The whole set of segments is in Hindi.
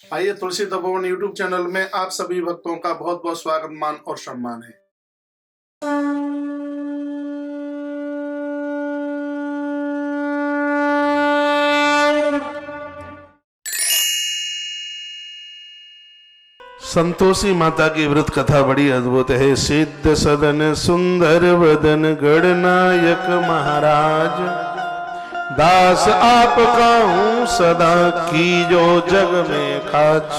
आइए तुलसी तपोवन यूट्यूब चैनल में आप सभी भक्तों का बहुत बहुत स्वागत मान और सम्मान है। संतोषी माता की व्रत कथा बड़ी अद्भुत है। सिद्ध सदन सुंदर वदन गणनायक महाराज, दास आपका हूँ सदा की जो जग में खाच।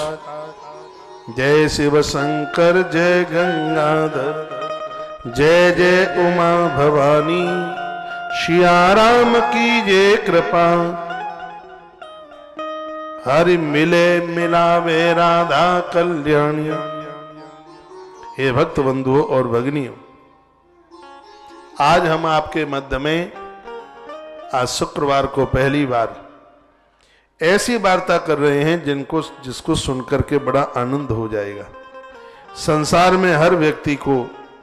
जय शिव शंकर जय गंगाधर, जय जय उमा भवानी, सिया राम की जय कृपा। हरि मिले मिलावे राधा कल्याणी। हे भक्त बंधुओं और भगिनियों, आज हम आपके मध्य में आज शुक्रवार को पहली बार ऐसी वार्ता कर रहे हैं जिसको सुनकर के बड़ा आनंद हो जाएगा। संसार में हर व्यक्ति को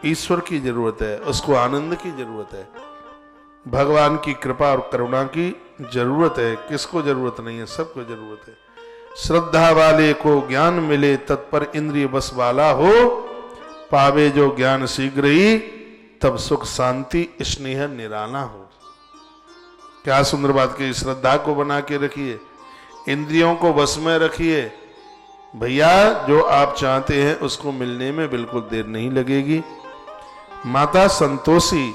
ईश्वर की जरूरत है, उसको आनंद की जरूरत है, भगवान की कृपा और करुणा की जरूरत है। किसको जरूरत नहीं है? सबको जरूरत है। श्रद्धा वाले को ज्ञान मिले, तत्पर इंद्रिय बस वाला हो, पावे जो ज्ञान शीघ्र ही, तब सुख शांति स्नेह निराला हो। क्या सुंदर बात की। श्रद्धा को बना के रखिए, इंद्रियों को बस में रखिए। भैया जो आप चाहते हैं उसको मिलने में बिल्कुल देर नहीं लगेगी। माता संतोषी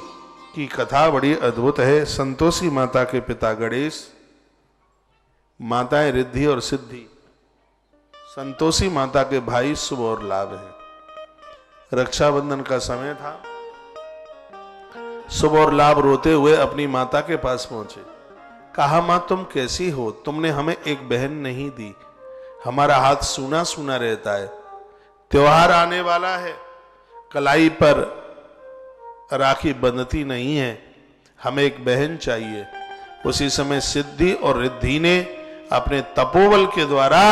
की कथा बड़ी अद्भुत है। संतोषी माता के पिता गणेश, माताएं रिद्धि और सिद्धि। संतोषी माता के भाई शुभ और लाभ हैं। रक्षाबंधन का समय था। शुभ और लाभ रोते हुए अपनी माता के पास पहुंचे। कहा, मां तुम कैसी हो? तुमने हमें एक बहन नहीं दी, हमारा हाथ सूना सूना रहता है। त्योहार आने वाला है, कलाई पर राखी बंधती नहीं है, हमें एक बहन चाहिए। उसी समय सिद्धि और रिद्धि ने अपने तपोबल के द्वारा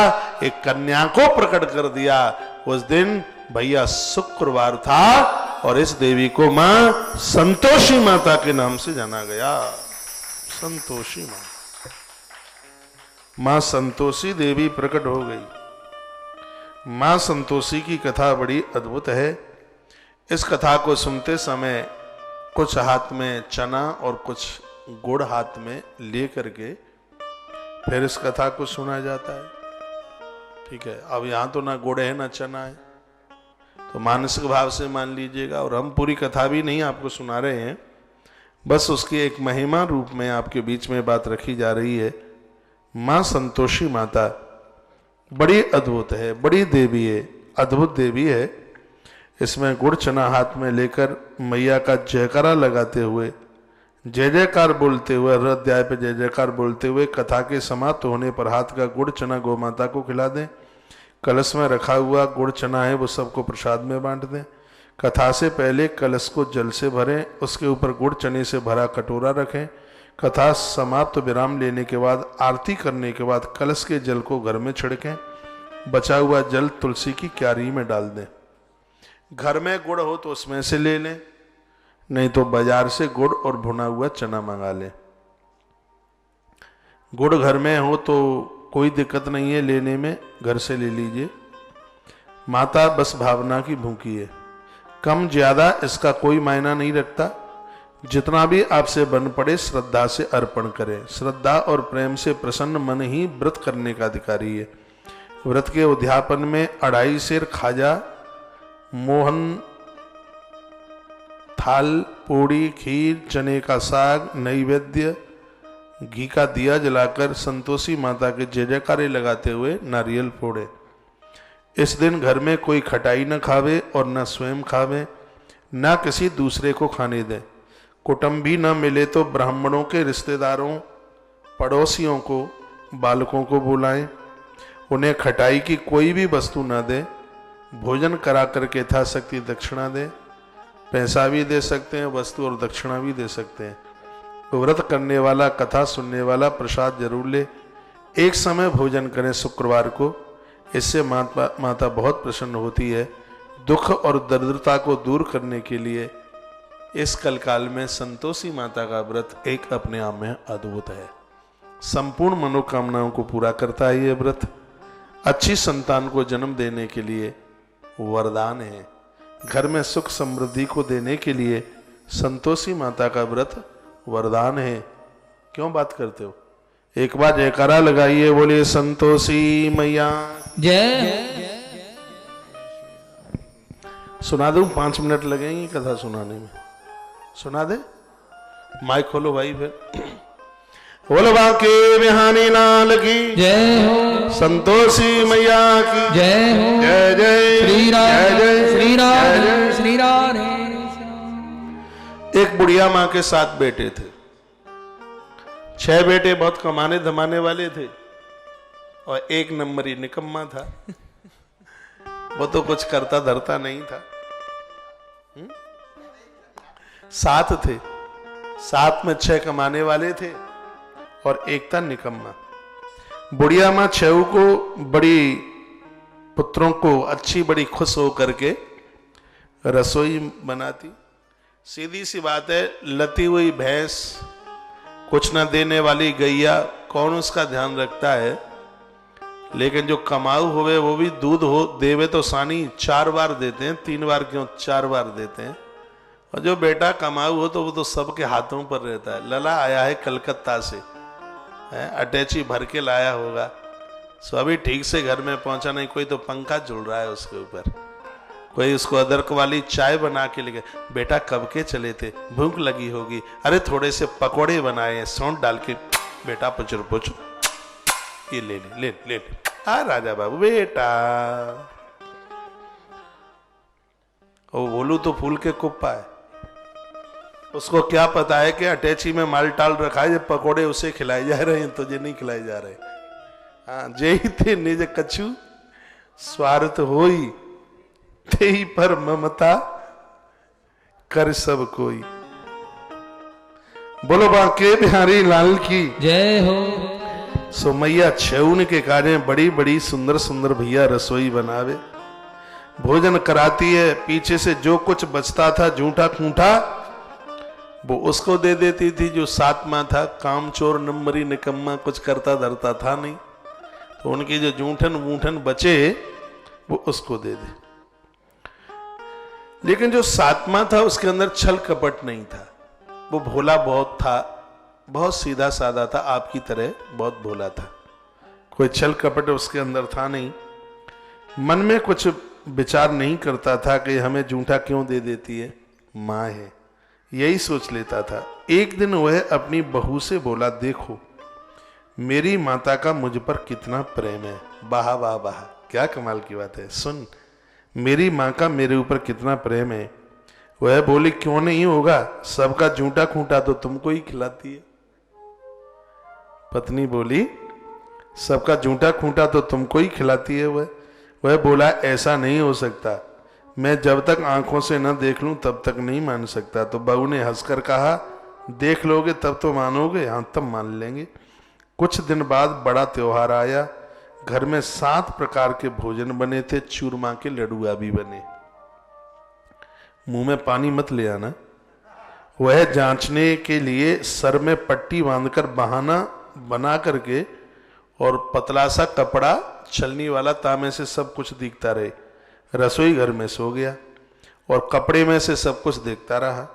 एक कन्या को प्रकट कर दिया। उस दिन भैया शुक्रवार था और इस देवी को मां संतोषी माता के नाम से जाना गया। संतोषी मां संतोषी देवी प्रकट हो गई। मां संतोषी की कथा बड़ी अद्भुत है। इस कथा को सुनते समय कुछ हाथ में चना और कुछ गुड़ हाथ में ले करके फिर इस कथा को सुना जाता है। ठीक है, अब यहां तो ना गुड़ है ना चना है, तो मानसिक भाव से मान लीजिएगा। और हम पूरी कथा भी नहीं आपको सुना रहे हैं, बस उसकी एक महिमा रूप में आपके बीच में बात रखी जा रही है। मां संतोषी माता बड़ी अद्भुत है, बड़ी देवी है, अद्भुत देवी है। इसमें गुड़ चना हाथ में लेकर मैया का जयकारा लगाते हुए, जय जयकार बोलते हुए, हर अध्याय पे जय जयकार बोलते हुए कथा के समाप्त होने पर हाथ का गुड़ चना गौ माता को खिला दें। कलश में रखा हुआ गुड़ चना है वो सबको प्रसाद में बांट दें। कथा से पहले कलश को जल से भरें, उसके ऊपर गुड़ चने से भरा कटोरा रखें। कथा समाप्त विराम लेने के बाद, आरती करने के बाद कलश के जल को घर में छिड़कें। बचा हुआ जल तुलसी की क्यारी में डाल दें। घर में गुड़ हो तो उसमें से ले लें, नहीं तो बाजार से गुड़ और भुना हुआ चना मंगा लें। गुड़ घर में हो तो कोई दिक्कत नहीं है लेने में, घर से ले लीजिए। माता बस भावना की भूखी है, कम ज्यादा इसका कोई मायना नहीं रखता। जितना भी आपसे बन पड़े श्रद्धा से अर्पण करें। श्रद्धा और प्रेम से प्रसन्न मन ही व्रत करने का अधिकारी है। व्रत के उद्यापन में 2.5 सेर खाजा, मोहन थाल, पूड़ी, खीर, चने का साग, नैवेद्य, घी का दिया जलाकर संतोषी माता के जय जयकारे लगाते हुए नारियल फोड़े। इस दिन घर में कोई खटाई न खावे और न स्वयं खावे, न किसी दूसरे को खाने दें। कुटुंबी न मिले तो ब्राह्मणों के रिश्तेदारों, पड़ोसियों को, बालकों को बुलाएं। उन्हें खटाई की कोई भी वस्तु न दें। भोजन करा करके यथाशक्ति दक्षिणा दें। पैसा भी दे सकते हैं, वस्तु और दक्षिणा भी दे सकते हैं। व्रत करने वाला, कथा सुनने वाला प्रसाद जरूर ले। एक समय भोजन करें शुक्रवार को, इससे माता बहुत प्रसन्न होती है। दुख और दरिद्रता को दूर करने के लिए इस कलकाल में संतोषी माता का व्रत एक अपने आप में अद्भुत है। संपूर्ण मनोकामनाओं को पूरा करता है ये व्रत। अच्छी संतान को जन्म देने के लिए वरदान है। घर में सुख समृद्धि को देने के लिए संतोषी माता का व्रत वरदान है। क्यों बात करते हो? एक बार जयकारा लगाइए, बोलिए संतोषी मैया जय। सुना दूं? 5 मिनट लगेंगे कथा सुनाने में। सुना दे? माइक खोलो भाई। फिर बोलो बांके बिहारी लाल की जय हो, संतोषी मैया की जय हो, जय जय श्री राम, जय जय श्री राम, जय जय। श्री राम। एक बुढ़िया माँ के 7 बेटे थे। 6 बेटे बहुत कमाने धमाने वाले थे और 1 नंबरी निकम्मा था। वो तो कुछ करता धरता नहीं था। 7 थे, 7 में 6 कमाने वाले थे और 1 था निकम्मा। बुढ़िया माँ 6 को बड़ी पुत्रों को अच्छी बड़ी खुश हो करके रसोई बनाती। सीधी सी बात है, लती हुई भैंस, कुछ न देने वाली गैया, कौन उसका ध्यान रखता है? लेकिन जो कमाऊ हुए वो भी दूध हो देवे तो सानी 4 बार देते हैं, 3 बार क्यों 4 बार देते हैं। और जो बेटा कमाऊ हो तो वो तो सबके हाथों पर रहता है। लला आया है कलकत्ता से, अटैची भर के लाया होगा, सो अभी ठीक से घर में पहुंचा नहीं। कोई तो पंखा झूल रहा है उसके ऊपर, कोई उसको अदरक वाली चाय बना के लेके, बेटा कब के चले थे, भूख लगी होगी, अरे थोड़े से पकोड़े बनाए हैं सौंठ डाल के, बेटा पुचर पुचर, ये ले ले ले ले, आ राजा बाबू बेटा। वो बोलू तो फूल के कुप्पा है, उसको क्या पता है कि अटैची में माल टाल रखा है, पकोड़े उसे खिलाए जा रहे हैं, तुझे नहीं खिलाए जा रहे। हाँ, जय थे निज कछु स्वार्थ होई, ते ही पर ममता कर सब कोई। बोलो बांके बिहारी लाल की जय हो। सो मैया छेउन के कार्य बड़ी बड़ी सुंदर सुंदर भैया रसोई बनावे, भोजन कराती है। पीछे से जो कुछ बचता था झूठा खूंठा वो उसको दे देती थी। जो 7 माँ था, कामचोर नंबरी निकम्मा, कुछ करता धरता था नहीं, तो उनकी जो जूठन वूठन बचे वो उसको दे दे। लेकिन जो 7 माँ था उसके अंदर छल कपट नहीं था। वो भोला बहुत था, बहुत सीधा साधा था, आपकी तरह बहुत भोला था। कोई छल कपट उसके अंदर था नहीं। मन में कुछ विचार नहीं करता था कि हमें जूठा क्यों दे देती है, माँ है, यही सोच लेता था। एक दिन वह अपनी बहू से बोला, देखो मेरी माता का मुझ पर कितना प्रेम है। वाह वाह वाह, क्या कमाल की बात है। सुन, मेरी माँ का मेरे ऊपर कितना प्रेम है। वह बोली, क्यों नहीं होगा, सबका जूठा खूंटा तो तुमको ही खिलाती है। पत्नी बोली, सबका जूठा खूंटा तो तुमको ही खिलाती है। वह बोला, ऐसा नहीं हो सकता, मैं जब तक आंखों से न देख लूं तब तक नहीं मान सकता। तो बहू ने हंसकर कहा, देख लोगे तब तो मानोगे, हाँ तब मान लेंगे। कुछ दिन बाद बड़ा त्योहार आया। घर में 7 प्रकार के भोजन बने थे, चूरमा के लड्डुआ भी बने। मुंह में पानी मत ले आना। वह जांचने के लिए सर में पट्टी बांधकर बहाना बना करके और पतला सा कपड़ा छलनी वाला तामे से सब कुछ दिखता रहे, रसोई घर में सो गया और कपड़े में से सब कुछ देखता रहा।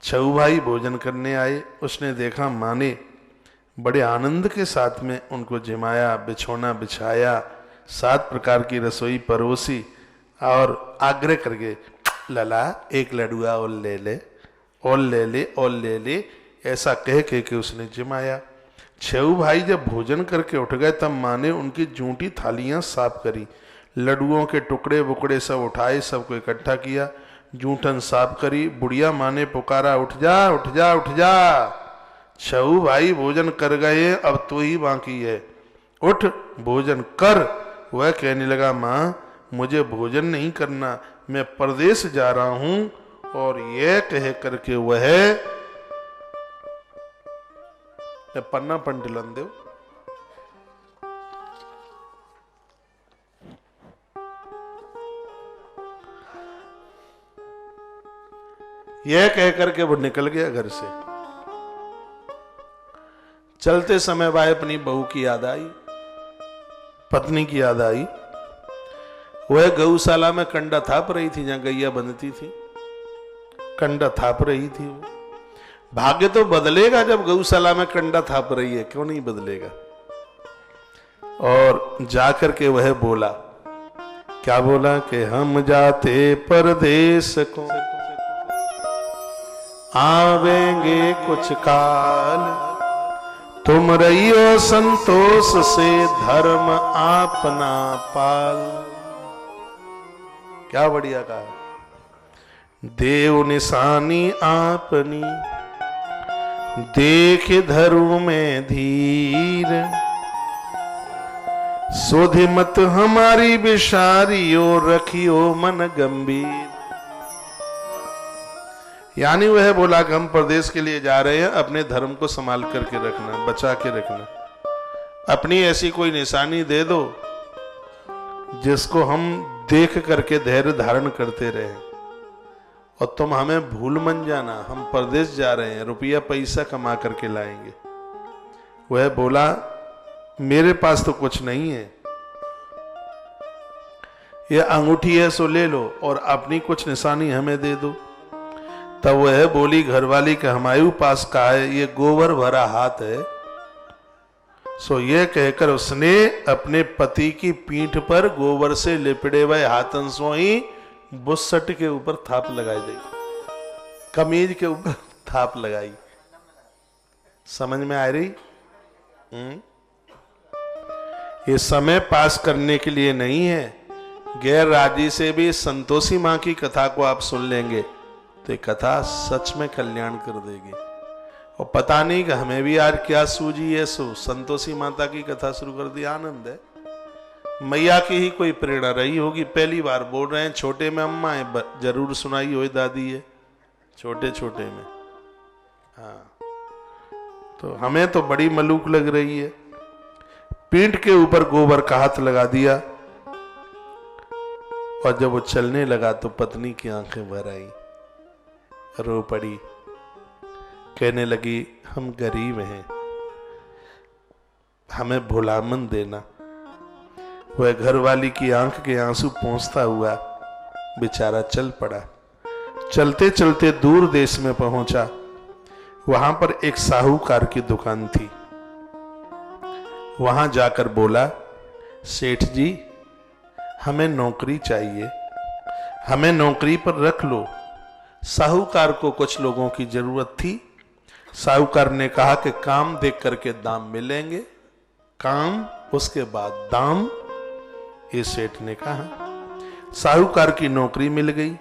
छऊ भाई भोजन करने आए। उसने देखा माँ ने बड़े आनंद के साथ में उनको जिमाया, बिछोना बिछाया, 7 प्रकार की रसोई परोसी और आग्रह करके, लला एक लड्डुआ और ले ले, और ले ले, और ले ले, ऐसा कह के उसने जिमाया। छऊ भाई जब भोजन करके उठ गए तब माँ ने उनकी जूठी थालियां साफ करी, लड्डुओं के टुकड़े बुकड़े सब उठाए, सबको इकट्ठा किया, जूठन साफ करी। बुढ़िया माँ ने पुकारा, उठ जा उठ जा उठ जा, छऊ भाई भोजन कर गए, अब तू ही बाकी है, उठ भोजन कर। वह कहने लगा, माँ मुझे भोजन नहीं करना, मैं परदेश जा रहा हूं। और यह कह करके वह पन्ना पंडिलन देव यह कह करके वो निकल गया घर से। चलते समय भाई अपनी बहू की याद आई। पत्नी की याद आई। वह गौशाला में कंडा थाप रही थी, जहां गैया बंधती थी, कंडा थाप रही थी। वो भाग्य तो बदलेगा जब गौशाला में कंडा थाप रही है, क्यों नहीं बदलेगा। और जाकर के वह बोला, क्या बोला कि हम जाते परदेश को, आवेंगे कुछ काल, तुम रहियो संतोष से धर्म अपना पाल। क्या बढ़िया कहा। देव निशानी आपनी देख धरु में धीर, सोधि मत हमारी बिशारियो रखियो मन गंभीर। यानी वह बोला कि हम प्रदेश के लिए जा रहे हैं, अपने धर्म को संभाल करके रखना, बचा के रखना। अपनी ऐसी कोई निशानी दे दो जिसको हम देख करके धैर्य धारण करते रहे, और तुम हमें भूल मन जाना, हम प्रदेश जा रहे हैं, रुपया पैसा कमा करके लाएंगे। वह बोला मेरे पास तो कुछ नहीं है, ये अंगूठी है सो ले लो और अपनी कुछ निशानी हमें दे दो। तब वह बोली घरवाली के हमारे पास का है, ये गोबर भरा हाथ है। सो ये कहकर उसने अपने पति की पीठ पर गोबर से लिपड़े हुए हाथन सो ही बुस्सट के ऊपर थाप लगाई दी, कमीज के ऊपर थाप लगाई। समझ में आ रही? ये समय पास करने के लिए नहीं है। गैर राजी से भी संतोषी मां की कथा को आप सुन लेंगे तो ये कथा सच में कल्याण कर देगी। और पता नहीं कि हमें भी यार क्या सूझी है, सो संतोषी माता की कथा शुरू कर दी। आनंद है, मैया की ही कोई प्रेरणा रही होगी। पहली बार बोल रहे हैं, छोटे में अम्मा है, जरूर सुनाई हो दादी है, छोटे छोटे में। हाँ, तो हमें तो बड़ी मलूक लग रही है। पीठ के ऊपर गोबर का हाथ लगा दिया, और जब वो चलने लगा तो पत्नी की आंखें भर आई, रो पड़ी, कहने लगी हम गरीब हैं, हमें भुला मन देना। वह घरवाली की आंख के आंसू पोंछता हुआ बेचारा चल पड़ा। चलते चलते दूर देश में पहुंचा। वहां पर एक साहूकार की दुकान थी। वहां जाकर बोला, सेठ जी हमें नौकरी चाहिए, हमें नौकरी पर रख लो। साहूकार को कुछ लोगों की जरूरत थी। साहूकार ने कहा कि काम देख करके दाम मिलेंगे, काम उसके बाद दाम। ये सेठ ने कहा। साहूकार की नौकरी मिल गई।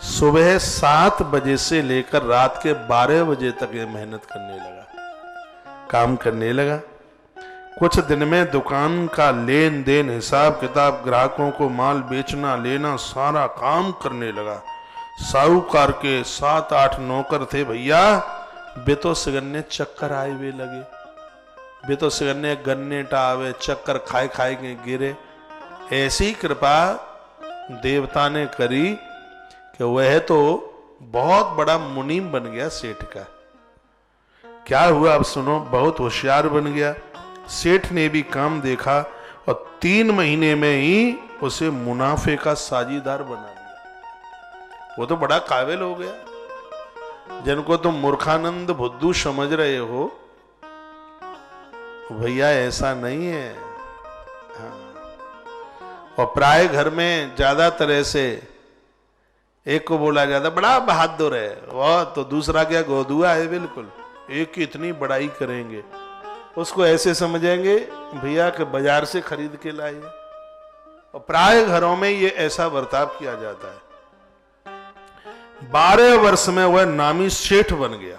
सुबह 7 बजे से लेकर रात के 12 बजे तक ये मेहनत करने लगा, काम करने लगा। कुछ दिन में दुकान का लेन देन, हिसाब किताब, ग्राहकों को माल बेचना लेना, सारा काम करने लगा। साहूकार के 7-8 नौकर थे भैया। बेतो सिगन्ने चक्कर आए हुए लगे, बेतो सिगन्ने गन्ने टावे, चक्कर खाए खाए के गिरे। ऐसी कृपा देवता ने करी कि वह तो बहुत बड़ा मुनीम बन गया सेठ का। क्या हुआ अब सुनो, बहुत होशियार बन गया। सेठ ने भी काम देखा और 3 महीने में ही उसे मुनाफे का साझीदार बना दिया। वो तो बड़ा काबिल हो गया। जिनको तुम मूर्खानंद बुद्धू समझ रहे हो, भैया ऐसा नहीं है। हाँ। और प्राय घर में ज्यादातर ऐसे, एक को बोला जाता बड़ा बहादुर है, वह तो दूसरा क्या गोदुआ है, बिल्कुल एक की इतनी बड़ाई करेंगे, उसको ऐसे समझेंगे भैया के बाजार से खरीद के लाए। और प्राय घरों में ये ऐसा बर्ताव किया जाता है। 12 वर्ष में वह नामी सेठ बन गया।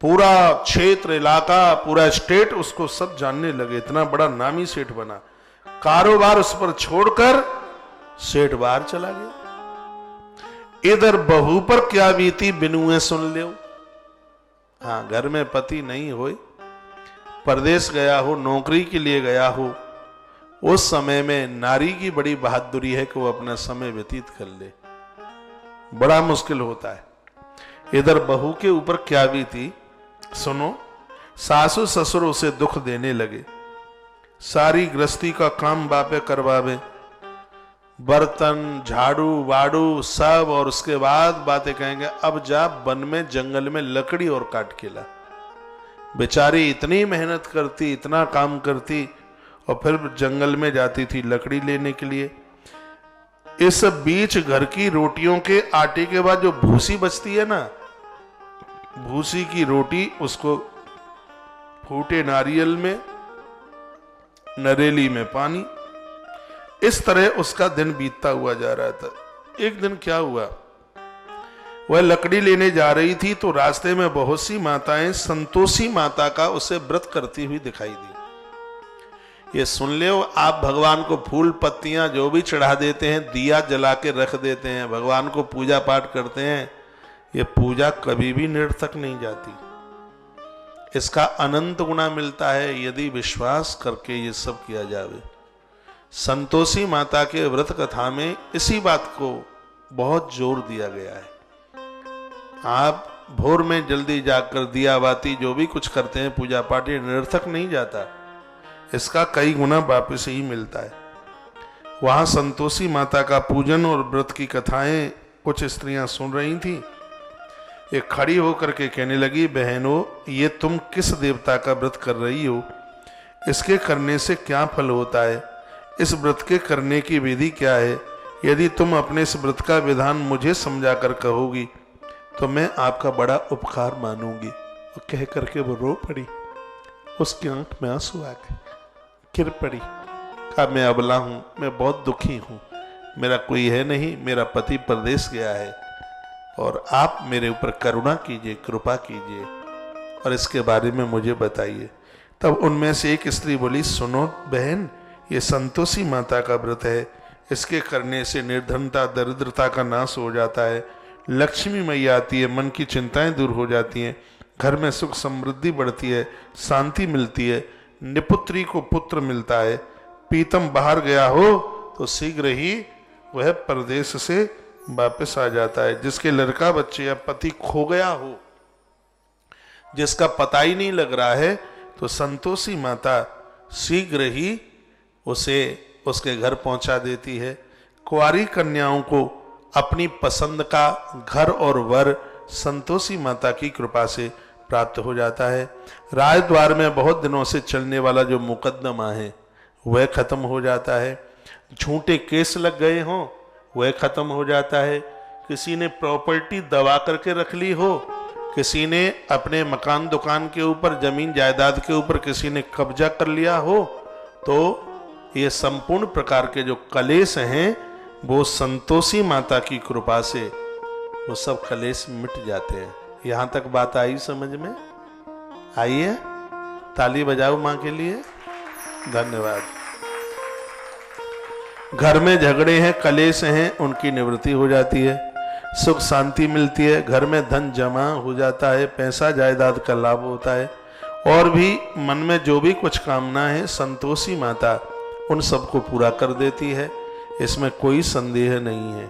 पूरा क्षेत्र, इलाका, पूरा स्टेट उसको सब जानने लगे, इतना बड़ा नामी सेठ बना। कारोबार उस पर छोड़कर सेठ बाहर चला गया। इधर बहू पर क्या बीती बिनुए सुन लो। हाँ, घर में पति नहीं हो, परदेश गया हो, नौकरी के लिए गया हो, उस समय में नारी की बड़ी बहादुरी है कि वो अपना समय व्यतीत कर ले। बड़ा मुश्किल होता है। इधर बहू के ऊपर क्या बीती सुनो। सासू ससुर उसे दुख देने लगे, सारी गृहस्थी का काम बापे करवावे, बर्तन झाड़ू वाड़ू सब, और उसके बाद बातें कहेंगे अब जा वन में जंगल में लकड़ी और काट के ला। बेचारी इतनी मेहनत करती, इतना काम करती, और फिर जंगल में जाती थी लकड़ी लेने के लिए। इस बीच घर की रोटियों के आटे के बाद जो भूसी बचती है ना, भूसी की रोटी, उसको फूटे नारियल में, नरेली में पानी, इस तरह उसका दिन बीतता हुआ जा रहा था। एक दिन क्या हुआ, वह लकड़ी लेने जा रही थी तो रास्ते में बहुत सी माताएं संतोषी माता का उसे व्रत करती हुई दिखाई दी। ये सुन ले, आप भगवान को फूल पत्तियां जो भी चढ़ा देते हैं, दिया जला के रख देते हैं, भगवान को पूजा पाठ करते हैं, ये पूजा कभी भी निरर्थक नहीं जाती। इसका अनंत गुना मिलता है यदि विश्वास करके ये सब किया जावे। संतोषी माता के व्रत कथा में इसी बात को बहुत जोर दिया गया है। आप भोर में जल्दी जाकर दिया बाती जो भी कुछ करते हैं, पूजा पाठ, ये निरर्थक नहीं जाता, इसका कई गुना वापस ही मिलता है। वहां संतोषी माता का पूजन और व्रत की कथाएं कुछ स्त्रियां सुन रही थी। एक खड़ी होकर के कहने लगी, बहनों ये तुम किस देवता का व्रत कर रही हो, इसके करने से क्या फल होता है, इस व्रत के करने की विधि क्या है, यदि तुम अपने इस व्रत का विधान मुझे समझाकर कहोगी तो मैं आपका बड़ा उपकार मानूंगी। और कह करके वो रो पड़ी, उसकी आंख में आंसू आ गए, गिर पड़ी, कहा मैं अबला हूं, मैं बहुत दुखी हूं, मेरा कोई है नहीं, मेरा पति परदेश गया है और आप मेरे ऊपर करुणा कीजिए, कृपा कीजिए और इसके बारे में मुझे बताइए। तब उनमें से एक स्त्री बोली, सुनो बहन, ये संतोषी माता का व्रत है, इसके करने से निर्धनता दरिद्रता का नाश हो जाता है, लक्ष्मी मैया आती है, मन की चिंताएं दूर हो जाती हैं, घर में सुख समृद्धि बढ़ती है, शांति मिलती है, निपुत्री को पुत्र मिलता है, पीतम बाहर गया हो तो शीघ्र ही वह परदेश से वापस आ जाता है, जिसके लड़का बच्चे या पति खो गया हो, जिसका पता ही नहीं लग रहा है, तो संतोषी माता शीघ्र ही उसे उसके घर पहुंचा देती है। कुंवारी कन्याओं को अपनी पसंद का घर और वर संतोषी माता की कृपा से प्राप्त हो जाता है। राजद्वार में बहुत दिनों से चलने वाला जो मुकदमा है वह खत्म हो जाता है, झूठे केस लग गए हों वह खत्म हो जाता है, किसी ने प्रॉपर्टी दबा करके रख ली हो, किसी ने अपने मकान दुकान के ऊपर, जमीन जायदाद के ऊपर किसी ने कब्जा कर लिया हो, तो ये संपूर्ण प्रकार के जो कलेश हैं वो संतोषी माता की कृपा से वो सब कलेश मिट जाते हैं। यहां तक बात आई समझ में? आई है? ताली बजाओ मां के लिए। धन्यवाद। घर में झगड़े हैं, कलेश हैं, उनकी निवृत्ति हो जाती है, सुख शांति मिलती है, घर में धन जमा हो जाता है, पैसा जायदाद का लाभ होता है, और भी मन में जो भी कुछ कामना है संतोषी माता उन सबको पूरा कर देती है, इसमें कोई संदेह नहीं है।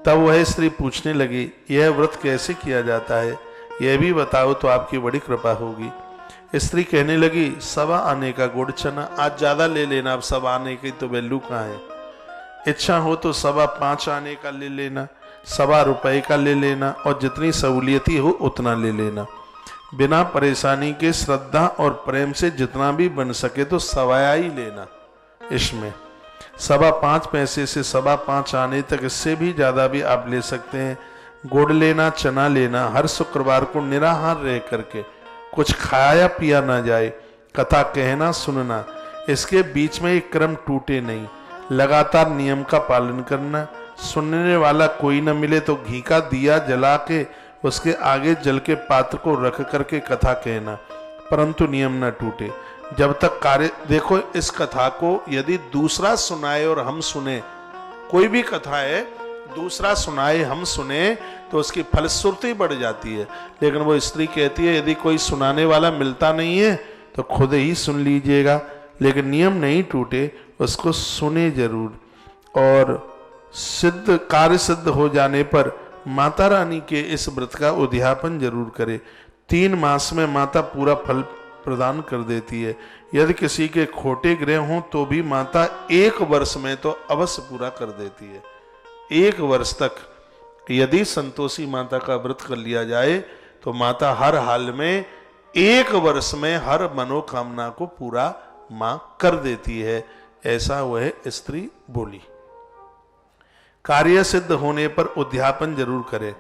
तब वह स्त्री पूछने लगी, यह व्रत कैसे किया जाता है, यह भी बताओ तो आपकी बड़ी कृपा होगी। स्त्री कहने लगी, सवा आने का गुड़ चना, आज ज्यादा ले लेना, अब सवा आने की तो वैल्यू कहाँ है, इच्छा हो तो 5.25 आने का ले लेना, ₹1.25 का ले लेना, और जितनी सहूलियती हो उतना ले लेना, बिना परेशानी के श्रद्धा और प्रेम से जितना भी बन सके तो सवाया ही लेना। इसमें 5.25 पैसे से 5.25 आने तक, इससे भी ज्यादा भी आप ले सकते हैं। गुड़ लेना, चना लेना, हर शुक्रवार को निराहार रह करके कुछ खाया पिया ना जाए, कथा कहना सुनना, इसके बीच में एक क्रम टूटे नहीं, लगातार नियम का पालन करना, सुनने वाला कोई न मिले तो घी का दिया जला के उसके आगे जल के पात्र को रख करके कथा कहना, परंतु नियम न टूटे जब तक कार्य। देखो, इस कथा को यदि दूसरा सुनाए और हम सुने, कोई भी कथा है दूसरा सुनाए हम सुने तो उसकी फलश्रुति बढ़ जाती है, लेकिन वो स्त्री कहती है यदि कोई सुनाने वाला मिलता नहीं है तो खुद ही सुन लीजिएगा, लेकिन नियम नहीं टूटे, उसको सुने जरूर, और सिद्ध कार्य सिद्ध हो जाने पर माता रानी के इस व्रत का उद्यापन जरूर करे। 3 मास में माता पूरा फल प्रदान कर देती है। यदि किसी के खोटे ग्रह हों तो भी माता 1 वर्ष में तो अवश्य पूरा कर देती है। 1 वर्ष तक यदि संतोषी माता का व्रत कर लिया जाए तो माता हर हाल में 1 वर्ष में हर मनोकामना को पूरा मां कर देती है, ऐसा वह स्त्री बोली। कार्य सिद्ध होने पर उद्यापन जरूर करे,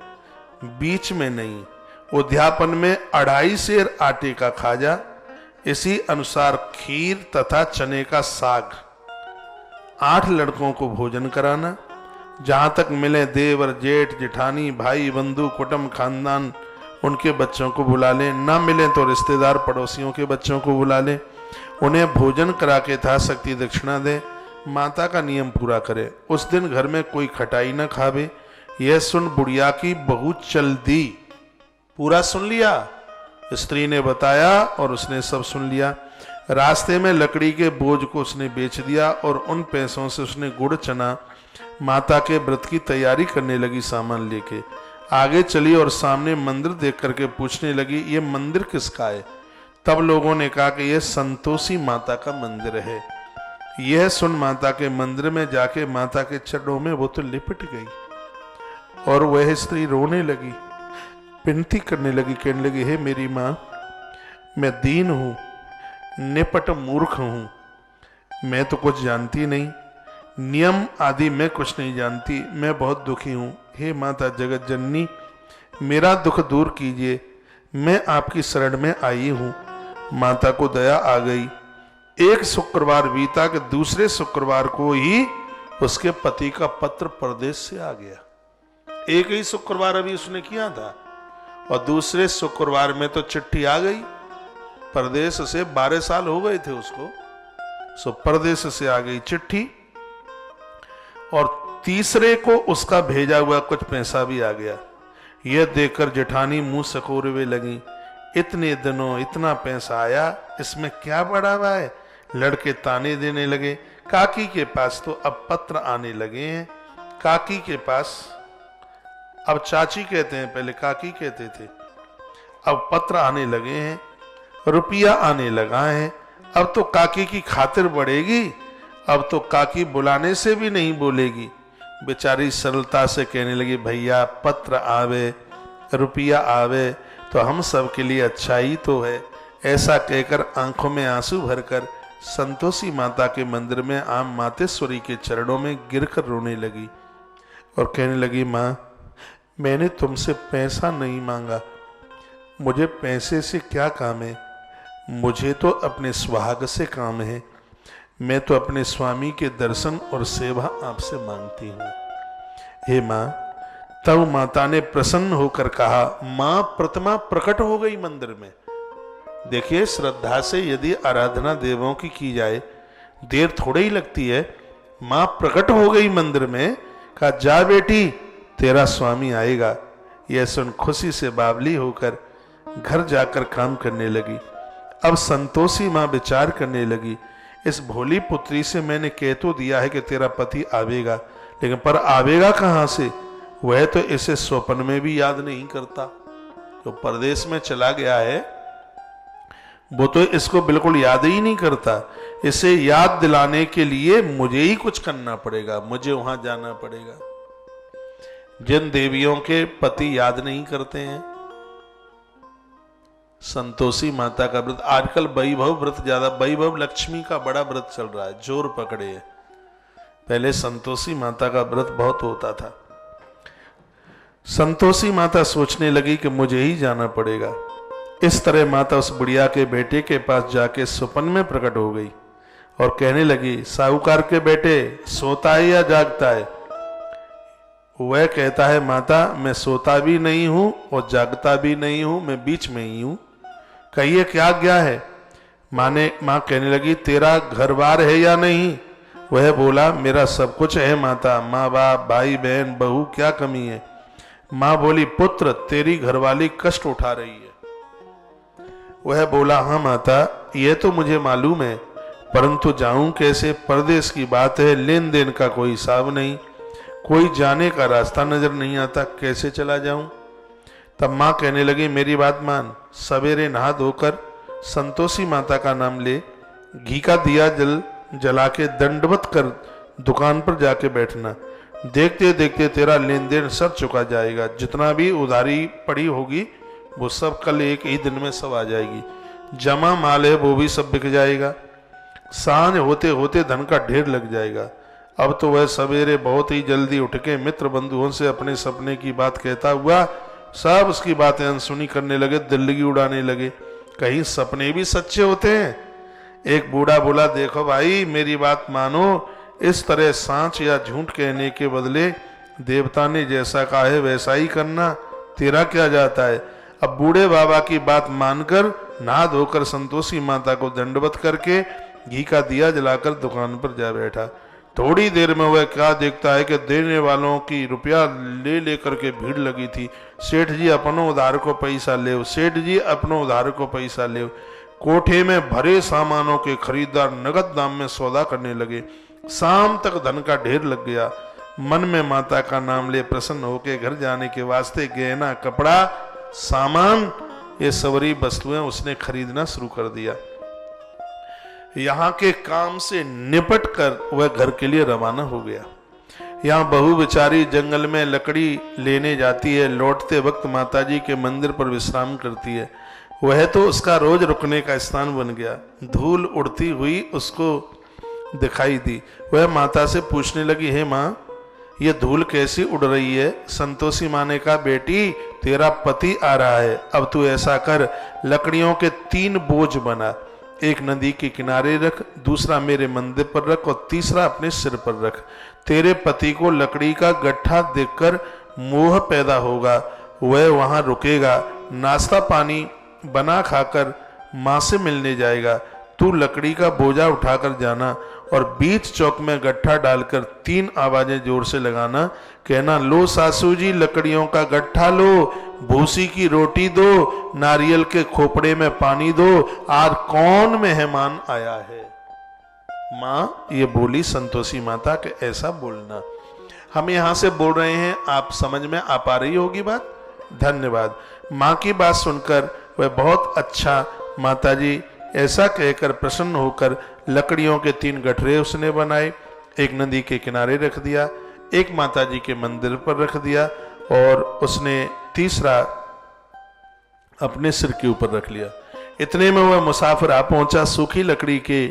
बीच में नहीं। उद्यापन में 2.5 सेर आटे का खाजा, इसी अनुसार खीर तथा चने का साग, 8 लड़कों को भोजन कराना। जहां तक मिले देवर जेठ जेठानी भाई बंधु कुटुंब खानदान उनके बच्चों को बुला लें, ना मिले तो रिश्तेदार पड़ोसियों के बच्चों को बुला लें, उन्हें भोजन करा के यथाशक्ति दक्षिणा दें। माता का नियम पूरा करे, उस दिन घर में कोई खटाई न खावे। यह सुन बुढ़िया की बहू चल दी। पूरा सुन लिया, स्त्री ने बताया और उसने सब सुन लिया। रास्ते में लकड़ी के बोझ को उसने बेच दिया और उन पैसों से उसने गुड़ चना माता के व्रत की तैयारी करने लगी सामान लेके। आगे चली और सामने मंदिर देख करके पूछने लगी, ये मंदिर किसका है? तब लोगों ने कहा कि यह संतोषी माता का मंदिर है। यह सुन माता के मंदिर में जाके माता के चरणों में वो तो लिपट गई और वह स्त्री रोने लगी, विनती करने लगी, कहने लगी, हे मेरी माँ, मैं दीन हूं, निपट मूर्ख हूं, मैं तो कुछ जानती नहीं, नियम आदि मैं कुछ नहीं जानती, मैं बहुत दुखी हूं। हे माता जगत जननी, मेरा दुख दूर कीजिए, मैं आपकी शरण में आई हूं। माता को दया आ गई। एक शुक्रवार बीता कि दूसरे शुक्रवार को ही उसके पति का पत्र परदेश से आ गया। एक ही शुक्रवार अभी उसने किया था और दूसरे शुक्रवार में तो चिट्ठी आ गई। परदेश से 12 साल हो गए थे उसको, सो परदेश से आ गई चिट्ठी और तीसरे को उसका भेजा हुआ कुछ पैसा भी आ गया। यह देखकर जेठानी मुंह सकोरवे लगी, इतने दिनों इतना पैसा आया, इसमें क्या बड़ा हुआ है? लड़के ताने देने लगे। काकी के पास तो अब पत्र आने लगे हैं, काकी के पास, अब चाची कहते हैं, पहले काकी कहते थे, अब पत्र आने लगे हैं, रुपया आने लगा है, अब तो काकी की खातिर बढ़ेगी, अब तो काकी बुलाने से भी नहीं बोलेगी। बेचारी सरलता से कहने लगी, भैया पत्र आवे रुपया आवे तो हम सब के लिए अच्छा ही तो है। ऐसा कहकर आंखों में आंसू भरकर संतोषी माता के मंदिर में आम मातेश्वरी के चरणों में गिरकर रोने लगी और कहने लगी, माँ, मैंने तुमसे पैसा नहीं मांगा, मुझे पैसे से क्या काम है, मुझे तो अपने सुहाग से काम है, मैं तो अपने स्वामी के दर्शन और सेवा आपसे मांगती हूँ। हे माँ, तब माता ने प्रसन्न होकर कहा, माँ प्रतिमा प्रकट हो गई मंदिर में। देखिए, श्रद्धा से यदि आराधना देवों की जाए देर थोड़ी ही लगती है। माँ प्रकट हो गई मंदिर में, कहा, जा बेटी, तेरा स्वामी आएगा। यह सुन खुशी से बावली होकर घर जाकर काम करने लगी। अब संतोषी माँ विचार करने लगी, इस भोली पुत्री से मैंने कह तो दिया है कि तेरा पति आवेगा, लेकिन पर आवेगा कहां से? वह तो इसे स्वप्न में भी याद नहीं करता, तो परदेश में चला गया है, वो तो इसको बिल्कुल याद ही नहीं करता। इसे याद दिलाने के लिए मुझे ही कुछ करना पड़ेगा, मुझे वहां जाना पड़ेगा। जिन देवियों के पति याद नहीं करते हैं, संतोषी माता का व्रत, आजकल वैभव व्रत ज्यादा, वैभव लक्ष्मी का बड़ा व्रत चल रहा है, जोर पकड़े है। पहले संतोषी माता का व्रत बहुत होता था। संतोषी माता सोचने लगी कि मुझे ही जाना पड़ेगा। इस तरह माता उस बुढ़िया के बेटे के पास जाके स्वप्न में प्रकट हो गई और कहने लगी, साहूकार के बेटे, सोता है या जागता है? वह कहता है, माता, मैं सोता भी नहीं हूं और जागता भी नहीं हूं, मैं बीच में ही हूं, कहिए क्या आज्ञा है? माँ कहने लगी, तेरा घर बार है या नहीं? वह बोला, मेरा सब कुछ है माता, माँ बाप भाई बहन बहू, क्या कमी है? माँ बोली, पुत्र, तेरी घरवाली कष्ट उठा रही है। वह बोला, हाँ माता, यह तो मुझे मालूम है, परंतु जाऊं कैसे? परदेश की बात है, लेन देन का कोई हिसाब नहीं, कोई जाने का रास्ता नजर नहीं आता, कैसे चला जाऊं? तब माँ कहने लगी, मेरी बात मान, सवेरे नहा धोकर संतोषी माता का नाम ले, घी का दिया जला के दंडवत कर दुकान पर जाके बैठना। देखते देखते तेरा लेन देन सब चुका जाएगा। जितना भी उधारी पड़ी होगी वो सब कल एक ही दिन में सब आ जाएगी। जमा माल है वो भी सब बिक जाएगा। सांझ होते होते धन का ढेर लग जाएगा। अब तो वह सवेरे बहुत ही जल्दी उठ के मित्र बंधुओं से अपने सपने की बात कहता हुआ सब उसकी बातें अनसुनी करने लगे, दिल्लगी उड़ाने लगे। कहीं सपने भी सच्चे होते हैं। एक बूढ़ा बोला, देखो भाई मेरी बात मानो, इस तरह सांच या झूठ कहने के बदले देवता ने जैसा कहा है वैसा ही करना, तेरा क्या जाता है। अब बूढ़े बाबा की बात मानकर नहा धोकर संतोषी माता को दंडवत करके घी का दिया जलाकर दुकान पर जा बैठा। थोड़ी देर में वह क्या देखता है कि देने वालों की रुपया ले लेकर के भीड़ लगी थी। सेठ जी अपनों उधार को पैसा ले, सेठ जी अपनों उधार को पैसा ले। कोठे में भरे सामानों के खरीदार नगद दाम में सौदा करने लगे। शाम तक धन का ढेर लग गया। मन में माता का नाम ले प्रसन्न होकर घर जाने के वास्ते गहना, कपड़ा, सामान, ये सवरी वस्तुएं उसने खरीदना शुरू कर दिया। यहाँ के काम से निपट कर वह घर के लिए रवाना हो गया। यहाँ बहू बेचारी जंगल में लकड़ी लेने जाती है। लौटते वक्त माताजी के मंदिर पर विश्राम करती है। वह तो उसका रोज रुकने का स्थान बन गया। धूल उड़ती हुई उसको दिखाई दी। वह माता से पूछने लगी, हे माँ ये धूल कैसी उड़ रही है। संतोषी माँ ने कहा, बेटी तेरा पति आ रहा है, अब तू ऐसा कर लकड़ियों के 3 बोझ बना, एक नदी के किनारे रख, दूसरा मेरे मंदिर पर रख और तीसरा अपने सिर पर रख। तेरे पति को लकड़ी का गट्ठा देखकर मोह पैदा होगा, वह वहां रुकेगा, नाश्ता पानी बना खाकर माँ से मिलने जाएगा। तू लकड़ी का बोझा उठाकर जाना और बीच चौक में गट्ठा डालकर 3 आवाजें जोर से लगाना। कहना, लो सासू जी लकड़ियों का गट्ठा लो, भूसी की रोटी दो, नारियल के खोपड़े में पानी दो, आज कौन मेहमान आया है। माँ ये बोली संतोषी माता के ऐसा बोलना। हम यहाँ से बोल रहे हैं, आप समझ में आ पा रही होगी बात। धन्यवाद। माँ की बात सुनकर वह बहुत अच्छा माताजी ऐसा कहकर प्रसन्न होकर लकड़ियों के 3 गठरे उसने बनाए, एक नदी के किनारे रख दिया, एक माताजी के मंदिर पर रख दिया और उसने तीसरा अपने सिर के ऊपर रख लिया। इतने में वह मुसाफिर आ पहुंचा। सूखी लकड़ी के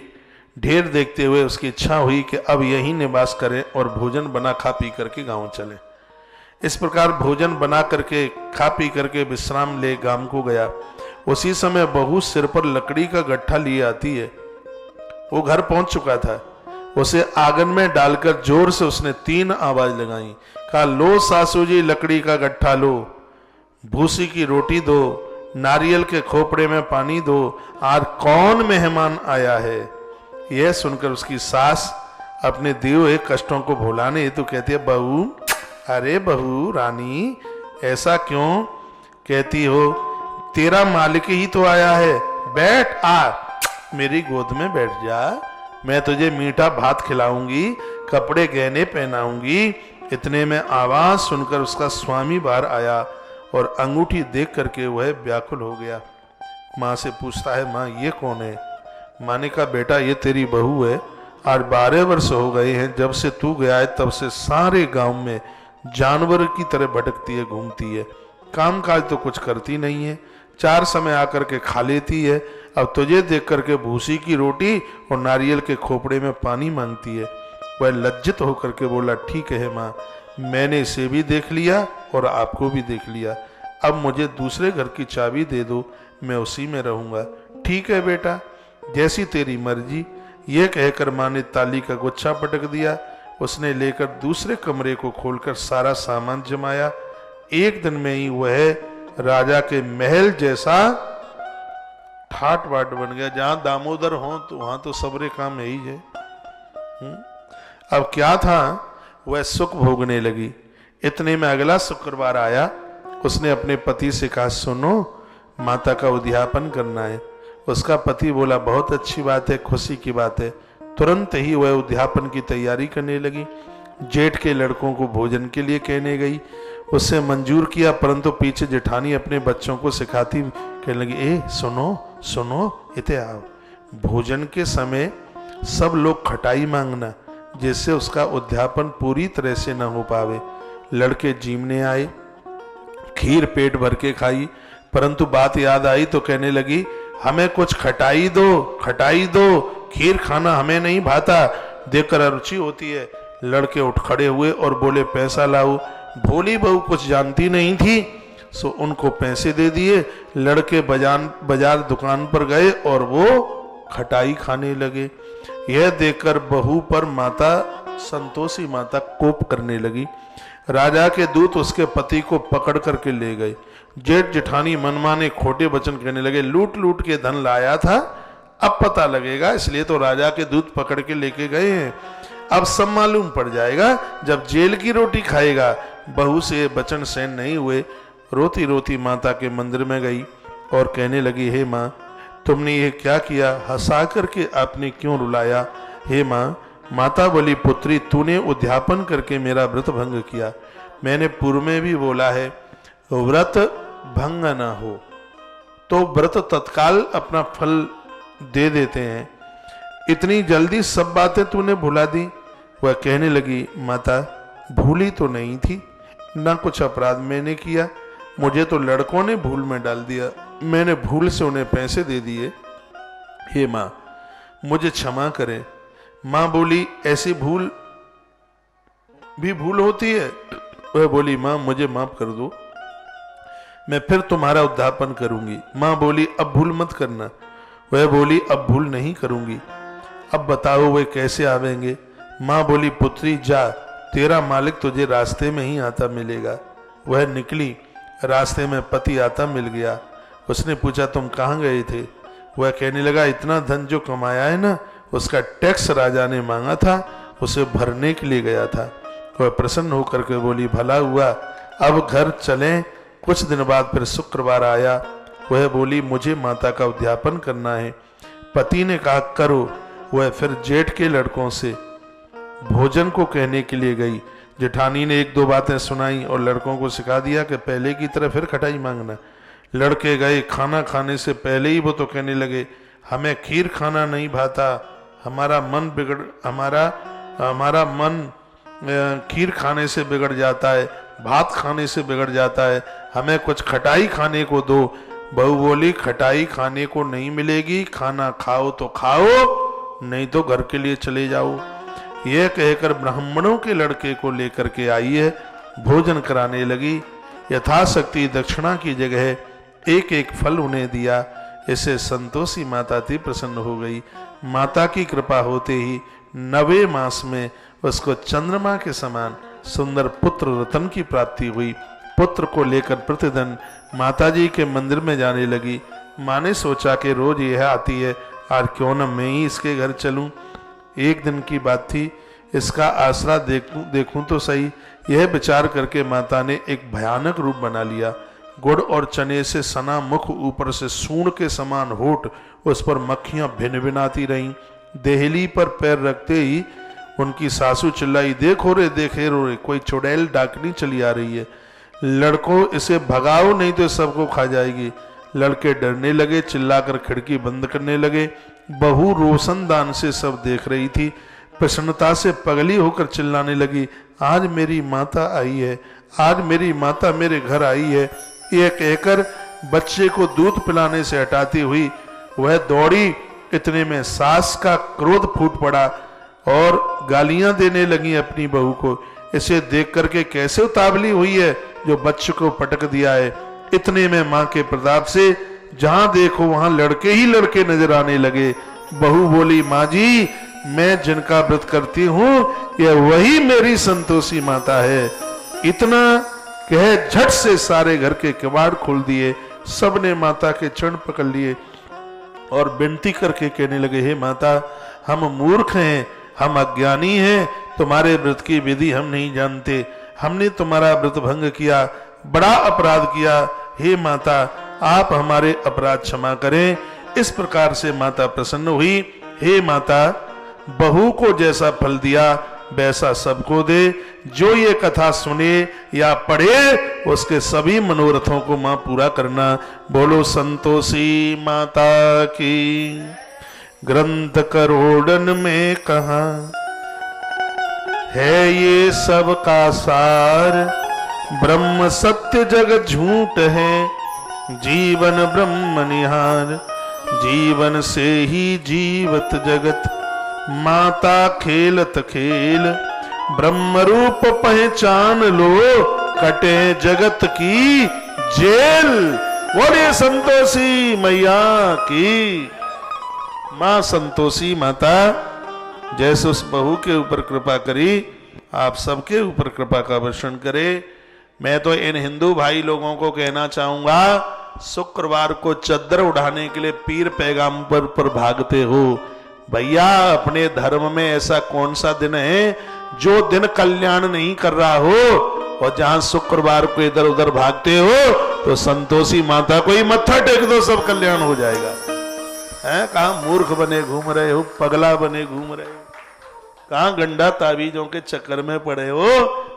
ढेर देखते हुए उसकी इच्छा हुई कि अब यहीं निवास करें और भोजन बना खा पी करके गांव चले। इस प्रकार भोजन बना करके खा पी करके विश्राम ले गांव को गया। उसी समय बहू सिर पर लकड़ी का गट्ठा लिए आती है। वो घर पहुंच चुका था। उसे आंगन में डालकर जोर से उसने 3 आवाज लगाई। कहा, लो सासू जी लकड़ी का गट्ठा लो, भूसी की रोटी दो, नारियल के खोपड़े में पानी दो, आज कौन मेहमान आया है। यह सुनकर उसकी सास अपने दिए हुए कष्टों को भुलाने हेतु कहती है, बहू, अरे बहू रानी ऐसा क्यों कहती हो, तेरा मालिक ही तो आया है, बैठ, आ मेरी गोद में बैठ जा, मैं तुझे मीठा भात खिलाऊंगी, कपड़े गहने पहनाऊंगी। इतने में आवाज सुनकर उसका स्वामी बाहर आया और अंगूठी देख करके वह व्याकुल हो गया। माँ से पूछता है, माँ ये कौन है। माँ ने कहा, बेटा ये तेरी बहू है, आज 12 वर्ष हो गए हैं जब से तू गया है, तब से सारे गांव में जानवर की तरह भटकती है, घूमती है, काम काज तो कुछ करती नहीं है, 4 समय आकर के खा लेती है, अब तुझे देख करके भूसी की रोटी और नारियल के खोपड़े में पानी मांगती है। वह लज्जित होकर के बोला, ठीक है माँ, मैंने इसे भी देख लिया और आपको भी देख लिया, अब मुझे दूसरे घर की चाबी दे दो, मैं उसी में रहूंगा। ठीक है बेटा, जैसी तेरी मर्जी। यह कहकर माँ ने ताली का गुच्छा पटक दिया। उसने लेकर दूसरे कमरे को खोलकर सारा सामान जमाया। एक दिन में ही वह राजा के महल जैसा ठाट बाट बन गया। जहां दामोदर हो तो वहां तो सबरे काम यही है। अब क्या था, वह सुख भोगने लगी। इतने में अगला शुक्रवार आया। उसने अपने पति से कहा, सुनो माता का उद्यापन करना है। उसका पति बोला, बहुत अच्छी बात है, खुशी की बात है। तुरंत ही वह उद्यापन की तैयारी करने लगी। जेठ के लड़कों को भोजन के लिए कहने गई। उससे मंजूर किया, परंतु पीछे जेठानी अपने बच्चों को सिखाती कहने लगी, ए सुनो, सुनो इते आओ। भोजन के समय सब लोग खटाई मांगना, जिससे उसका उद्यापन पूरी तरह से न हो पावे। लड़के जीमने आए, खीर पेट भर के खाई, परंतु बात याद आई तो कहने लगी, हमें कुछ खटाई दो, खटाई दो, खीर खाना हमें नहीं भाता, देखकर अरुचि होती है। लड़के उठ खड़े हुए और बोले, पैसा लाओ। भोली बहू कुछ जानती नहीं थी, सो उनको पैसे दे दिए। लड़के बाजार दुकान पर गए और वो खटाई खाने लगे। यह देखकर बहू पर माता संतोषी माता कोप करने लगी। राजा के दूत उसके पति को पकड़ करके ले गए। जेठ जेठानी मनमाने खोटे वचन कहने लगे, लूट लूट के धन लाया था, अब पता लगेगा, इसलिए तो राजा के दूत पकड़ के लेके गए हैं, अब सब मालूम पड़ जाएगा जब जेल की रोटी खाएगा। बहू से वचन सहन नहीं हुए, रोती रोती माता के मंदिर में गई और कहने लगी, हे माँ, तुमने ये क्या किया? हंसा करके आपने क्यों रुलाया? हे माँ, माता बोली, पुत्री, तूने उद्यापन करके मेरा व्रत भंग किया। मैंने पूर्व में भी बोला है, व्रत भंग ना हो तो व्रत तत्काल अपना फल दे देते हैं, इतनी जल्दी सब बातें तूने भुला दी। वह कहने लगी, माता, भूली तो नहीं थी, ना कुछ अपराध मैंने किया, मुझे तो लड़कों ने भूल में डाल दिया, मैंने भूल से उन्हें पैसे दे दिए। हे माँ, मुझे क्षमा करें। माँ बोली, ऐसी भूल भी भूल होती है? वह बोली, माँ, मुझे माफ कर दो, मैं फिर तुम्हारा उद्यापन करूंगी। माँ बोली, अब भूल मत करना। वह बोली, अब भूल नहीं करूंगी। अब बताओ वे कैसे आवेंगे? माँ बोली, पुत्री, जा, तेरा मालिक तुझे रास्ते में ही आता मिलेगा। वह निकली, रास्ते में पति आता मिल गया। उसने पूछा, तुम कहाँ गए थे? वह कहने लगा, इतना धन जो कमाया है ना, उसका टैक्स राजा ने मांगा था, उसे भरने के लिए गया था। वह प्रसन्न होकर के बोली, भला हुआ, अब घर चलें। कुछ दिन बाद फिर शुक्रवार आया। वह बोली, मुझे माता का उद्यापन करना है। पति ने कहा, करो। वह फिर जेठ के लड़कों से भोजन को कहने के लिए गई। जेठानी ने एक दो बातें सुनाई और लड़कों को सिखा दिया कि पहले की तरह फिर खटाई मांगना। लड़के गए, खाना खाने से पहले ही वो तो कहने लगे, हमें खीर खाना नहीं भाता, हमारा मन खीर खाने से बिगड़ जाता है, भात खाने से बिगड़ जाता है, हमें कुछ खटाई खाने को दो। बहू बोली, खटाई खाने को नहीं मिलेगी, खाना खाओ तो खाओ, नहीं तो घर के लिए चले जाओ। यह कहकर ब्राह्मणों के लड़के को लेकर के आई है, भोजन कराने लगी। यथाशक्ति दक्षिणा की जगह एक एक फल उन्हें दिया। इससे संतोषी माता थी प्रसन्न हो गई। माता की कृपा होते ही 9वें मास में उसको चंद्रमा के समान सुंदर पुत्र रतन की प्राप्ति हुई। पुत्र को लेकर प्रतिदिन माताजी के मंदिर में जाने लगी। माँ ने सोचा कि रोज यह आती है, आज क्यों न मैं ही इसके घर चलूं। एक दिन की बात थी, इसका आसरा देखूं तो सही। यह विचार करके माता ने एक भयानक रूप बना लिया। गुड़ और चने से सना मुख, ऊपर से सूंड के समान होठ, उस पर मक्खियां भिन भिनाती रहीं। देहली पर पैर रखते ही उनकी सासू चिल्लाई, देखो रे देखे रो रे, कोई चुड़ैल डाकनी चली आ रही है, लड़कों इसे भगाओ नहीं तो सबको खा जाएगी। लड़के डरने लगे, चिल्लाकर खिड़की बंद करने लगे। बहू रोशनदान से सब देख रही थी, प्रसन्नता से पगली होकर चिल्लाने लगी, आज मेरी माता आई है, आज मेरी माता मेरे घर आई है। यह कहकर बच्चे को दूध पिलाने से हटाती हुई वह दौड़ी। इतने में सास का क्रोध फूट पड़ा और गालियां देने लगी अपनी बहू को। इसे देख करके कैसे उतावली हुई है जो बच्चे को पटक दिया है। इतने में मां के प्रताप से जहां देखो वहां लड़के ही लड़के नजर आने लगे। बहू बोली, माँ जी, मैं जिनका व्रत करती हूँ यह वही मेरी संतोषी माता है। इतना कह झट से सारे घर के किवाड़ खोल दिए। सबने माता के चरण पकड़ लिए और विनती करके कहने लगे, हे माता, हम मूर्ख हैं, हम अज्ञानी हैं, तुम्हारे व्रत की विधि हम नहीं जानते, हमने तुम्हारा व्रत भंग किया, बड़ा अपराध किया। हे माता, आप हमारे अपराध क्षमा करें। इस प्रकार से माता प्रसन्न हुई। हे माता, बहू को जैसा फल दिया वैसा सबको दे। जो ये कथा सुने या पढ़े उसके सभी मनोरथों को मां पूरा करना। बोलो संतोषी माता की। ग्रंथ करोड़न में कहा है ये सब का सार, ब्रह्म सत्य जगत झूठ है, जीवन ब्रह्म निहार। जीवन से ही जीवत जगत, माता खेलत खेल। ब्रह्म रूप पहचान लो, कटे जगत की जेल। बोलिए संतोषी मैया की। मां संतोषी माता जैसे उस बहू के ऊपर कृपा करी, आप सबके ऊपर कृपा का वर्षण करे। मैं तो इन हिंदू भाई लोगों को कहना चाहूंगा, शुक्रवार को चद्दर उड़ाने के लिए पीर पैगंबर पर भागते हो। भैया अपने धर्म में ऐसा कौन सा दिन है जो दिन कल्याण नहीं कर रहा हो, और जहां शुक्रवार को इधर उधर भागते हो तो संतोषी माता को ही मत्था टेक दो, सब कल्याण हो जाएगा। हैं कहां मूर्ख बने घूम रहे हो, पगला बने घूम रहे हो, कहां गंडा ताबीजों के चक्कर में पड़े हो।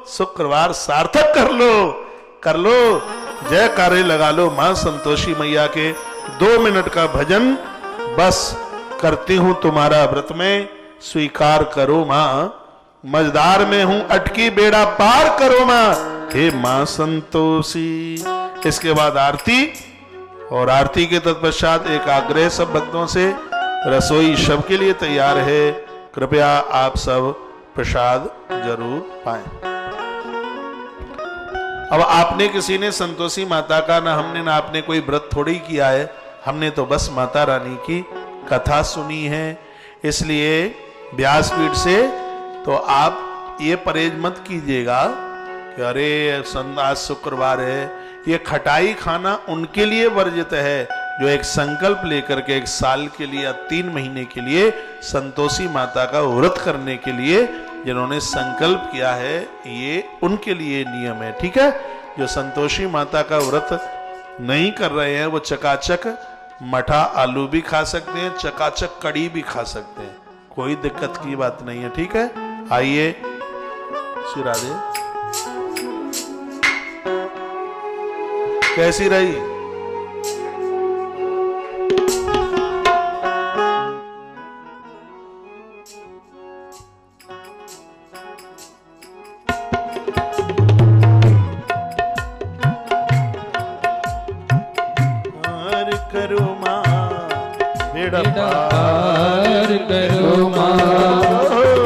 शुक्रवार सार्थक कर लो, कर लो, जयकारे लगा लो मां संतोषी मैया के। 2 मिनट का भजन बस करती हूं तुम्हारा व्रत में, स्वीकार करो मां। मझधार में हूं अटकी, बेड़ा पार करो मां, हे मां संतोषी। इसके बाद आरती, और आरती के तत्पश्चात एक आग्रह सब भक्तों से, रसोई शव के लिए तैयार है, कृपया आप सब प्रसाद जरूर पाएं। अब आपने किसी ने संतोषी माता का ना हमने ना आपने कोई व्रत थोड़ी किया है, हमने तो बस माता रानी की कथा सुनी है। इसलिए व्यासपीठ से तो आप ये परहेज मत कीजिएगा कि अरे आज शुक्रवार है। ये खटाई खाना उनके लिए वर्जित है जो एक संकल्प लेकर के 1 साल के लिए या 3 महीने के लिए संतोषी माता का व्रत करने के लिए जिन्होंने संकल्प किया है, ये उनके लिए नियम है। ठीक है, जो संतोषी माता का व्रत नहीं कर रहे हैं वो चकाचक मठा आलू भी खा सकते हैं, चकाचक कड़ी भी खा सकते हैं, कोई दिक्कत की बात नहीं है। ठीक है, आइए श्री राधे। कैसी रही? पार करो मां, बेड़ा पार करो मां,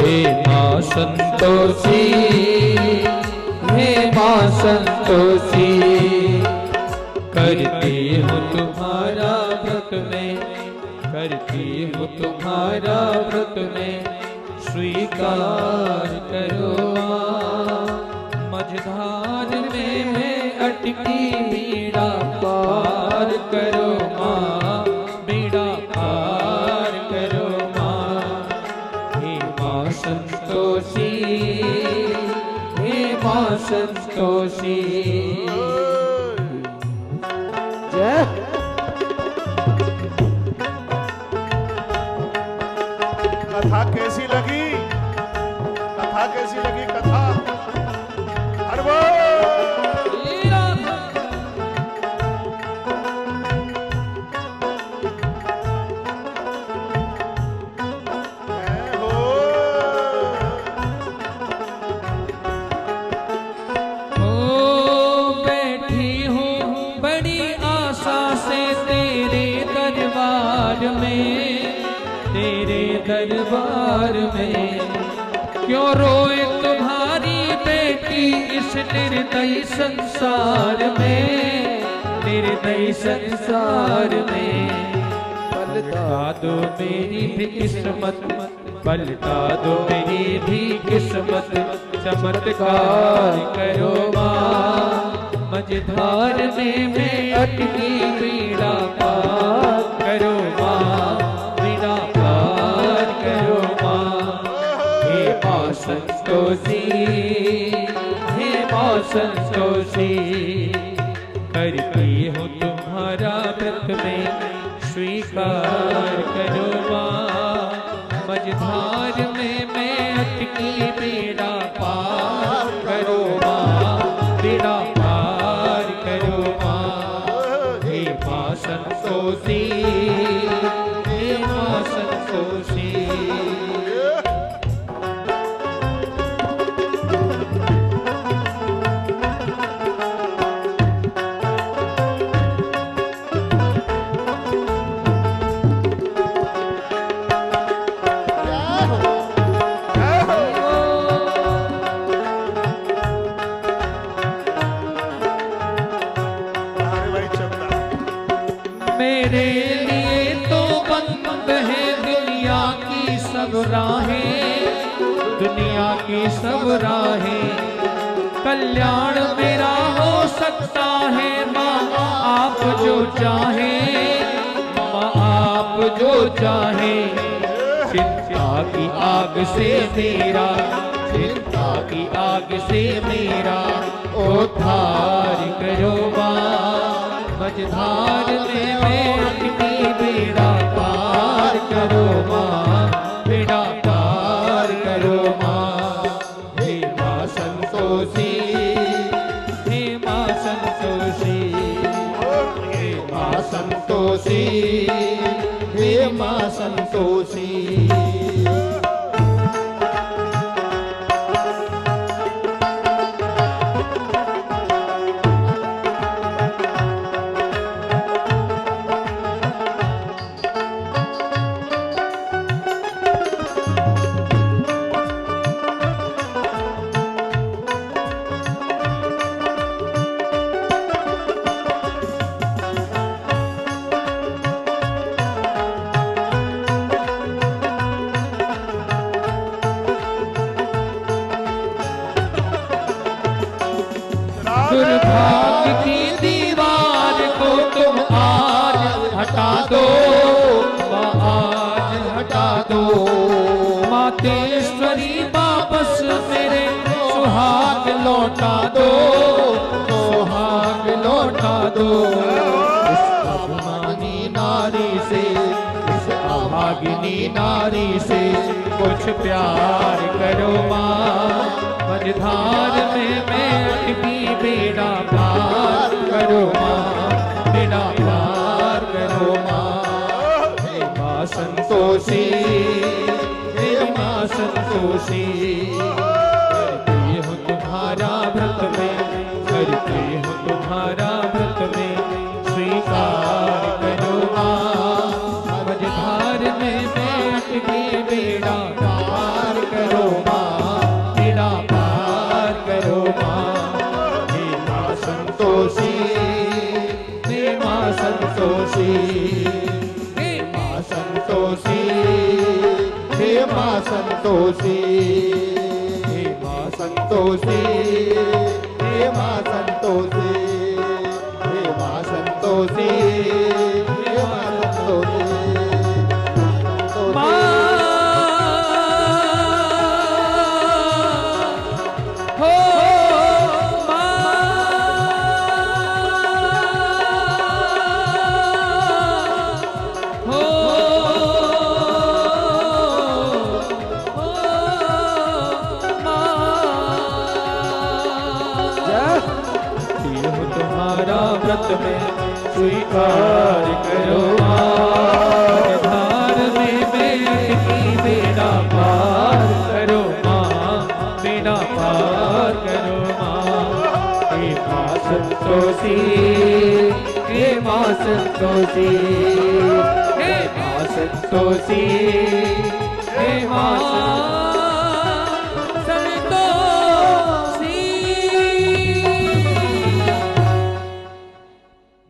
हे मां संतोषी, हे मां संतोषी। करती हूँ तुम्हारा व्रत में, करती हूँ तुम्हारा व्रत में, स्वीकार करो मझधार में मैं अटकी, बीड़ा पार करो माँ, बीड़ा पार करो माँ। हे माँ संतोषी, हे माँ संतोषी। कथा कैसी लगी? कथा कैसी लगी? कथा अरबो बैठी हूँ बड़ी आशा से तेरे दरबार में, तेरे दरबार में। क्यों रोए तुम्हारी बेटी इस निर्दयी संसार में, निर्दयी संसार में। पलटा दो मेरी भी किस्मत, पलटा दो मेरी भी किस्मत, चमत्कार करो माँ। मझधार में मैं अटकी, बीड़ा पार करो माँ, बीड़ा पार करो माँ। हे माँ संतोषी, हे माँ संतोषी। करती हूँ तुम्हारा व्रत में, स्वीकार करो माँ। मझधार में मैं अटकी, राहें, दुनिया की सब राहें, कल्याण मेरा हो सकता है माँ आप जो चाहें, माँ आप जो चाहें। चिंता की आग से मेरा, चिंता की आग से मेरा उद्धार करो माँ, मझधार में मैं अटकी बेड़ा पार करो माँ, बेड़ा पार करो माँ। हे माँ संतोषी, हे माँ संतोषी, हे माँ संतोषी, हे माँ संतोषी। दुर्भाग्य की दीवार को तुम आज हटा दो, माँ आज हटा दो। मातेश्वरी वापस मेरे सुहाग लौटा दो, सुहाग लौटा दो। इस अभिमानी नारी से, इस अभागिनी नारी से कुछ प्यार करो माँ, मझधार में मैं अटकी बेड़ा पार करो माँ, बेड़ा पार करो माँ। हे माँ संतोषी, हे माँ संतोषी, करती हूँ तुम्हारा व्रत में, करती हूँ तुम्हारा व्रत में, स्वीकार करो माँ, मझधार में मैं अटकी बेड़ा पार करो माँ, बेड़ा पार करो माँ। हे माँ संतोषी, हे माँ संतोषी, हे माँ संतोषी, हे माँ संतोषी, हे माँ संतोषी, हे माँ संतोषी, हे माँ संतोषी, हे माँ संतोषी। तुम्हारा व्रत में स्वीकार करो माँ, धार में मैं बेड़ा पार करो माँ, बेड़ा पार करो माँ। हे माँ संतोषी, हे माँ संतोषी, हे माँ संतोषी, हे माँ संतोषी।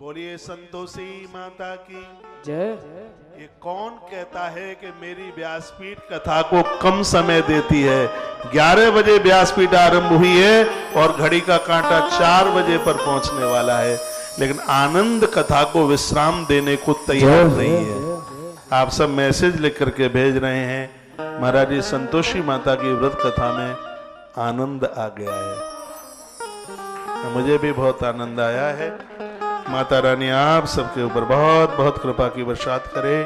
बोलिए संतोषी माता की जय। ये कौन कहता है कि मेरी व्यासपीठ कथा को कम समय देती है? 11 बजे व्यासपीठ आरंभ हुई है और घड़ी का कांटा 4 बजे पर पहुंचने वाला है, लेकिन आनंद कथा को विश्राम देने को तैयार नहीं है। आप सब मैसेज लिख करके भेज रहे हैं, महाराज जी संतोषी माता की व्रत कथा में आनंद आ गया है। मुझे भी बहुत आनंद आया है। माता रानी आप सबके ऊपर बहुत बहुत कृपा की बरसात करे,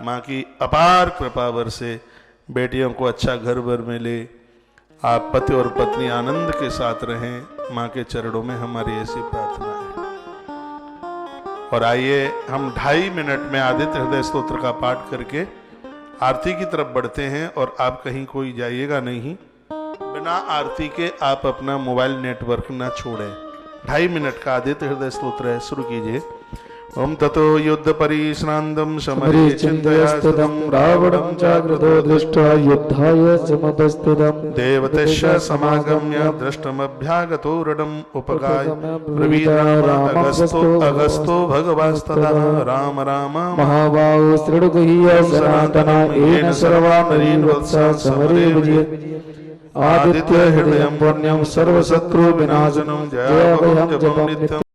माँ की अपार कृपा बरसे, बेटियों को अच्छा घर बर मिले, आप पति और पत्नी आनंद के साथ रहें, माँ के चरणों में हमारी ऐसी प्रार्थना है। और आइए हम 2.5 मिनट में आदित्य हृदय स्तोत्र का पाठ करके आरती की तरफ बढ़ते हैं। और आप कहीं कोई जाइएगा नहीं, बिना आरती के आप अपना मोबाइल नेटवर्क ना छोड़ें। 2.5 मिनट का आदित्य हृदय स्तोत्र है, शुरू कीजिए। ओम ततो युद्ध परिश्रांतम समरे समरे चिंतया चिन्तयस्तदं रावणं जागृतो दृष्ट्वा युद्धाय समुपस्थितम् देवतस्य समागम्य दृष्टमभ्यागतोरणम् उपगाय अगस्तो भगवास्तदा राम राम महाबाहो शृणुगुह्य सनातना येन सर्वा नरीन्वत्सा समरे विजयेत् आदित्य हृदयं पुण्यं सर्वशत्रु विनाशनं जयाभयं जपं नित्यम्